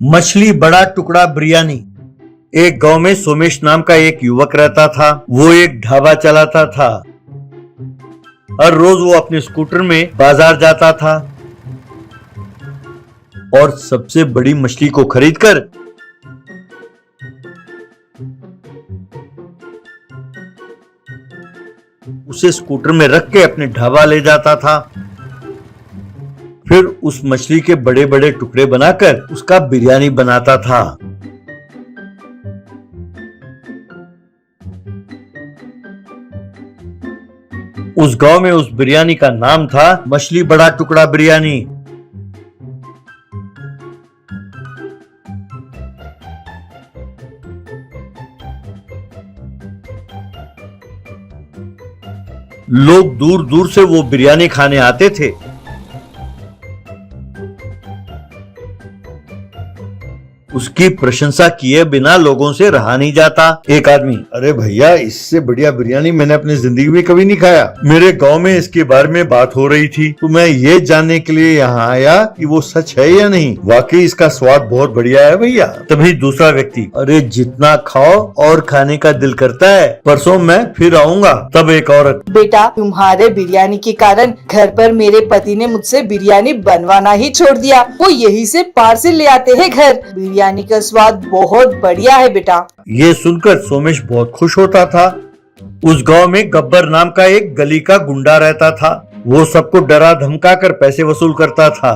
मछली बड़ा टुकड़ा बिरयानी। एक गांव में सोमेश नाम का एक युवक रहता था। वो एक ढाबा चलाता था। हर रोज वो अपने स्कूटर में बाजार जाता था और सबसे बड़ी मछली को खरीदकर उसे स्कूटर में रख के अपने ढाबा ले जाता था। फिर उस मछली के बड़े बड़े टुकड़े बनाकर उसका बिरयानी बनाता था। उस गांव में उस बिरयानी का नाम था मछली बड़ा टुकड़ा बिरयानी। लोग दूर दूर से वो बिरयानी खाने आते थे। उसकी प्रशंसा किए बिना लोगों से रहा नहीं जाता। एक आदमी, अरे भैया, इससे बढ़िया बिरयानी मैंने अपनी जिंदगी में कभी नहीं खाया। मेरे गांव में इसके बारे में बात हो रही थी, तो मैं ये जानने के लिए यहाँ आया कि वो सच है या नहीं। वाकई इसका स्वाद बहुत बढ़िया है भैया। तभी दूसरा व्यक्ति, अरे जितना खाओ और खाने का दिल करता है, परसों मैं फिर आऊंगा। तब एक औरत, बेटा, तुम्हारे बिरयानी के कारण घर पर मेरे पति ने मुझसे बिरयानी बनवाना ही छोड़ दिया। वो यही से पार्सल ले आते हैं घर। बिरयानी का स्वाद बहुत बढ़िया है बेटा। ये सुनकर सोमेश बहुत खुश होता था। उस गांव में गब्बर नाम का एक गली का गुंडा रहता था। वो सबको डरा धमका कर पैसे वसूल करता था।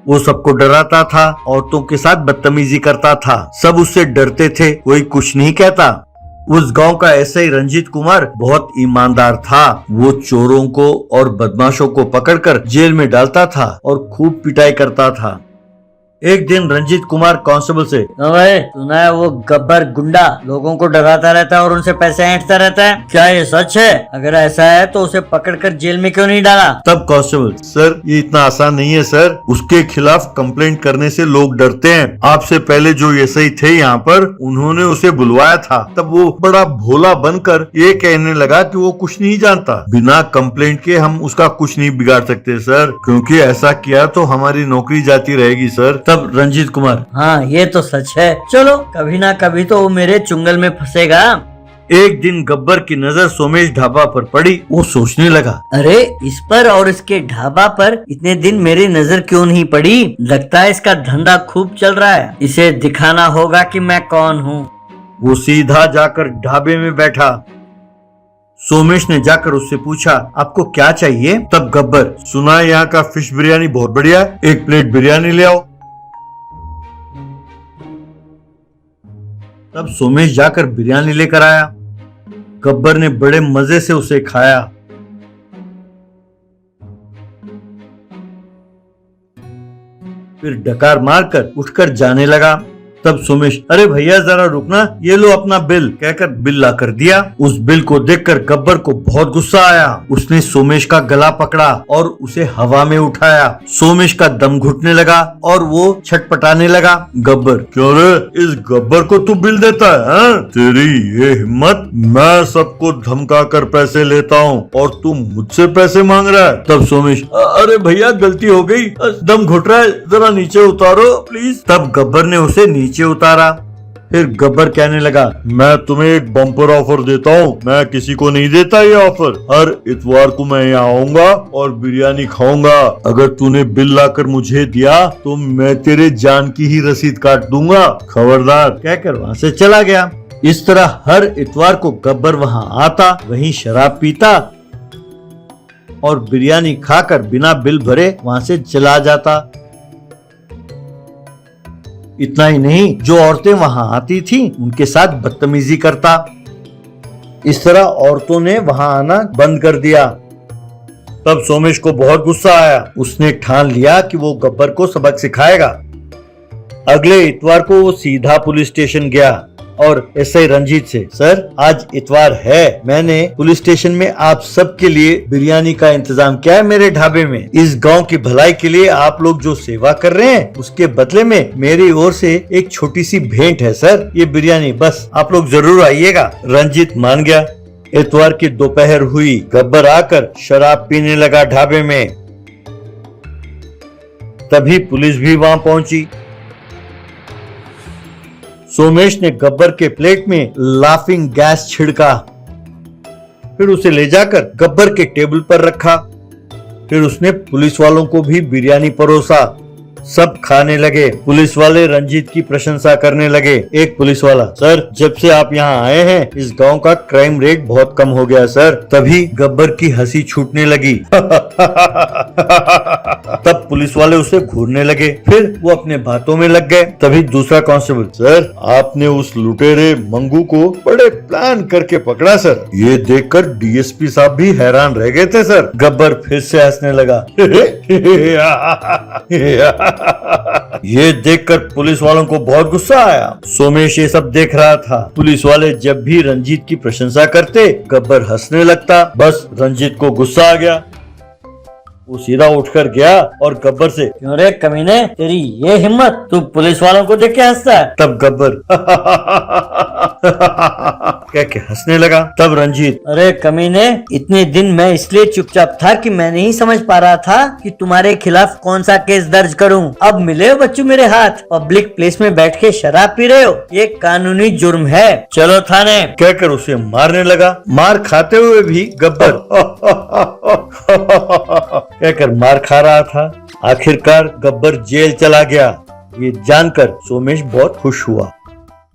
वो सबको डराता था, औरतों के साथ बदतमीजी करता था। सब उससे डरते थे, कोई कुछ नहीं कहता। उस गांव का एसआई रंजीत कुमार बहुत ईमानदार था। वो चोरों को और बदमाशों को पकड़कर जेल में डालता था और खूब पिटाई करता था। एक दिन रंजीत कुमार कांस्टेबल से, भाई, सुना है वो गब्बर गुंडा लोगों को डराता रहता है और उनसे पैसे ऐंठता रहता है, क्या ये सच है? अगर ऐसा है तो उसे पकड़कर जेल में क्यों नहीं डाला? तब कांस्टेबल, सर ये इतना आसान नहीं है सर। उसके खिलाफ कंप्लेंट करने से लोग डरते हैं। आपसे पहले जो एसआई थे यहाँ पर, उन्होंने उसे बुलवाया था। तब वो बड़ा भोला बनकर ये कहने लगा कि वो कुछ नहीं जानता। बिना कंप्लेंट के हम उसका कुछ नहीं बिगाड़ सकते सर, क्योंकि ऐसा किया तो हमारी नौकरी जाती रहेगी सर। तब रंजीत कुमार, हाँ ये तो सच है। चलो कभी ना कभी तो वो मेरे चुंगल में फंसेगा। एक दिन गब्बर की नजर सोमेश ढाबा पर पड़ी। वो सोचने लगा, अरे इस पर और इसके ढाबा पर इतने दिन मेरी नजर क्यों नहीं पड़ी? लगता है इसका धंधा खूब चल रहा है। इसे दिखाना होगा कि मैं कौन हूँ। वो सीधा जाकर ढाबे में बैठा। सोमेश ने जाकर उससे पूछा, आपको क्या चाहिए? तब गब्बर, सुना है यहाँ का फिश बिरयानी बहुत बढ़िया है, एक प्लेट बिरयानी ले आओ। तब सोमेश जाकर बिरयानी लेकर आया। गब्बर ने बड़े मजे से उसे खाया। फिर डकार मारकर उठकर जाने लगा। तब सोमेश, अरे भैया जरा रुकना, ये लो अपना बिल, कहकर बिल ला कर दिया। उस बिल को देखकर गब्बर को बहुत गुस्सा आया। उसने सोमेश का गला पकड़ा और उसे हवा में उठाया। सोमेश का दम घुटने लगा और वो छटपटाने लगा। गब्बर, क्यों रे, इस गब्बर को तू बिल देता है हाँ? तेरी ये हिम्मत, मैं सबको धमका कर पैसे लेता हूँ और तू मुझसे पैसे मांग रहा है। तब सोमेश, अरे भैया गलती हो गई, दम घुट रहा है, जरा नीचे उतारो प्लीज। तब गब्बर ने उसे नीचे उतारा। फिर गब्बर कहने लगा, मैं तुम्हें एक बम्पर ऑफर देता हूँ। मैं किसी को नहीं देता ये ऑफर। हर इतवार को मैं यहाँ आऊंगा और बिरयानी खाऊंगा। अगर तूने बिल लाकर मुझे दिया तो मैं तेरे जान की ही रसीद काट दूंगा, खबरदार। कहकर वहाँ से चला गया। इस तरह हर इतवार को गब्बर वहाँ आता, वहीं शराब पीता और बिरयानी खाकर बिना बिल भरे वहाँ से चला जाता। इतना ही नहीं, जो औरतें वहां आती थी उनके साथ बदतमीजी करता। इस तरह औरतों ने वहां आना बंद कर दिया। तब सोमेश को बहुत गुस्सा आया। उसने ठान लिया कि वो गब्बर को सबक सिखाएगा। अगले इतवार को वो सीधा पुलिस स्टेशन गया और एसआई रंजीत से, सर आज इतवार है, मैंने पुलिस स्टेशन में आप सबके लिए बिरयानी का इंतजाम किया है मेरे ढाबे में। इस गांव की भलाई के लिए आप लोग जो सेवा कर रहे हैं, उसके बदले में मेरी ओर से एक छोटी सी भेंट है सर, ये बिरयानी, बस आप लोग जरूर आइएगा। रंजीत मान गया। इतवार की दोपहर हुई। गब्बर आकर शराब पीने लगा ढाबे में। तभी पुलिस भी वहां पहुंची। सोमेश ने गब्बर के प्लेट में लाफिंग गैस छिड़का, फिर उसे ले जाकर गब्बर के टेबल पर रखा। फिर उसने पुलिस वालों को भी बिरयानी परोसा। सब खाने लगे। पुलिस वाले रंजीत की प्रशंसा करने लगे। एक पुलिस वाला, सर जब से आप यहाँ आए हैं इस गांव का क्राइम रेट बहुत कम हो गया सर। तभी गब्बर की हंसी छूटने लगी। तब पुलिस वाले उसे घूरने लगे। फिर वो अपने बातों में लग गए। तभी दूसरा कांस्टेबल, सर आपने उस लुटेरे मंगू को बड़े प्लान करके पकड़ा सर। ये देखकर डीएसपी साहब भी हैरान रह गए थे सर। गब्बर फिर से हंसने लगा। ये देखकर पुलिस वालों को बहुत गुस्सा आया। सोमेश ये सब देख रहा था। पुलिस वाले जब भी रंजीत की प्रशंसा करते गब्बर हंसने लगता। बस रंजीत को गुस्सा आ गया। वो सीधा उठकर गया और गब्बर से, क्यों रे कमीने, तेरी ये हिम्मत, तू पुलिस वालों को देख के हंसता है। तब गब्बर कह के हंसने लगा। तब रंजीत, अरे कमीने, इतने दिन मैं इसलिए चुपचाप था कि मैं नहीं समझ पा रहा था कि तुम्हारे खिलाफ कौन सा केस दर्ज करूं। अब मिले हो बच्चों मेरे हाथ, पब्लिक प्लेस में बैठ के शराब पी रहे हो, ये कानूनी जुर्म है, चलो थाने, कहकर उसे मारने लगा। मार खाते हुए भी गब्बर कहकर मार खा रहा था। आखिरकार गब्बर जेल चला गया। ये जानकर सोमेश बहुत खुश हुआ।